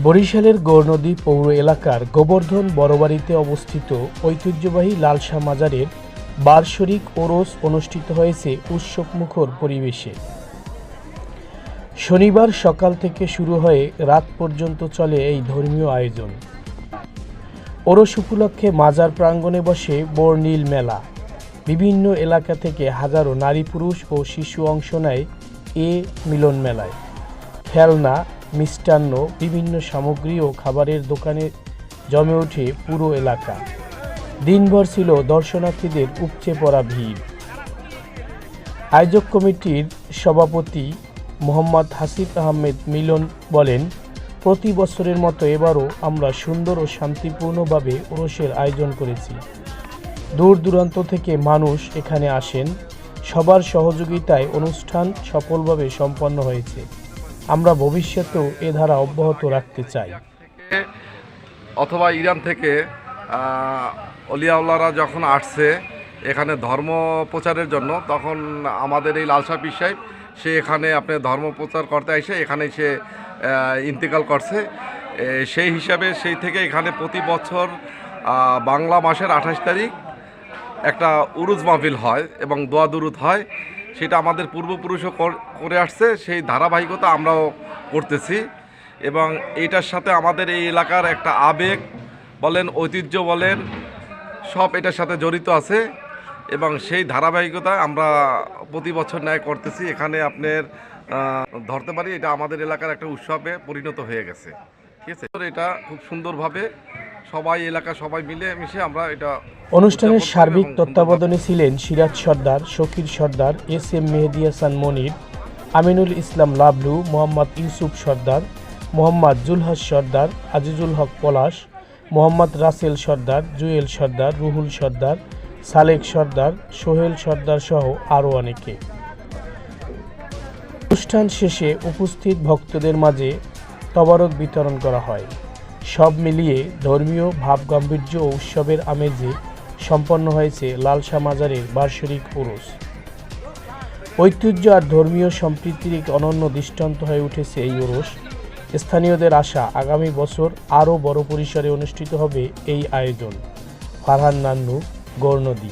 বরিশালের গৌরনদী পৌর এলাকার গোবর্ধন বড়বাড়িতে অবস্থিত ঐতিহ্যবাহী লালশাহ মাজারের বার্ষিক ওরস অনুষ্ঠিত হয়েছে উৎসবমুখর পরিবেশে। শনিবার সকাল থেকে শুরু হয়ে রাত পর্যন্ত চলে এই ধর্মীয় আয়োজন। ওরস উপলক্ষে মাজার প্রাঙ্গণে বসে বর্ণিল মেলা। বিভিন্ন এলাকা থেকে হাজারো নারী পুরুষ ও শিশু অংশ নেয় এ মিলন মেলায়। খেলনা, মিষ্টান্ন, বিভিন্ন সামগ্রী ও খাবারের দোকানে জমে ওঠে পুরো এলাকা। দিনভর ছিল দর্শনার্থীদের উপচে পড়া ভিড়। আয়োজক কমিটির সভাপতি মোহাম্মদ হাসিব আহমেদ মিলন বলেন, প্রতি বছরের মতো এবারও আমরা সুন্দর ও শান্তিপূর্ণভাবে ওরসের আয়োজন করেছি। দূর দূরান্ত থেকে মানুষ এখানে আসেন। সবার সহযোগিতায় অনুষ্ঠান সফলভাবে সম্পন্ন হয়েছে। আমরা ভবিষ্যতেও এ ধারা অব্যাহত রাখতে চাই। অথবা ইরান থেকে অলিয়াউল্লাহরা যখন আসছে এখানে ধর্ম প্রচারের জন্য, তখন আমাদের এই লালশাহ পীর সাহেব সে এখানে ধর্ম প্রচার করতে এসে এখানে সে ইন্তেকাল করছে। সেই হিসাবে সেই থেকে এখানে প্রতি বছর বাংলা মাসের 28 তারিখ একটা উরুজ মাহফিল হয় এবং দোয়া দুরুদ হয়। সেটা আমাদের পূর্বপুরুষও করে আসছে, সেই ধারাবাহিকতা আমরাও করতেছি। এবং এইটার সাথে আমাদের এই এলাকার একটা আবেগ বলেন, ঐতিহ্য বলেন, সব এটার সাথে জড়িত আছে এবং সেই ধারাবাহিকতা আমরা প্রতি বছর ন্যায় করতেছি। এখানে আপনার ধরতে পারি এটা আমাদের এলাকার একটা উৎসবে পরিণত হয়ে গেছে। ঠিক আছে, এটা খুব সুন্দরভাবে সবাই এলাকা সবাই মিলে মিশে আমরা এটা। অনুষ্ঠানের সার্বিক তত্ত্বাবধানে ছিলেন সিরাজ সর্দার, শকির সর্দার, এস এম মেহেদি হাসান মনির, আমিনুল ইসলাম লাবলু, মোহাম্মদ ইউসুফ সর্দার, মোহাম্মদ জুলহাস সর্দার, আজিজুল হক পলাশ, মোহাম্মদ রাসেল সর্দার, জুয়েল সর্দার, রুহুল সর্দার, সালেক সর্দার, সোহেল সর্দার সহ আরও অনেকে। অনুষ্ঠান শেষে উপস্থিত ভক্তদের মাঝে তবারক বিতরণ করা হয়। সব মিলিয়ে ধর্মীয় ভাবগাম্ভীর্য ও উৎসবের আমেজে সম্পন্ন হয়েছে লালশাহ মাজারের বার্ষিক ওরস। ঐতিহ্য আর ধর্মীয় সম্প্রীতির এক অনন্য দৃষ্টান্ত হয়ে উঠেছে এই ওরস। স্থানীয়দের আশা, আগামী বছর আরও বড় পরিসরে অনুষ্ঠিত হবে এই আয়োজন। ফারহান নান্নু, গৌরনদী।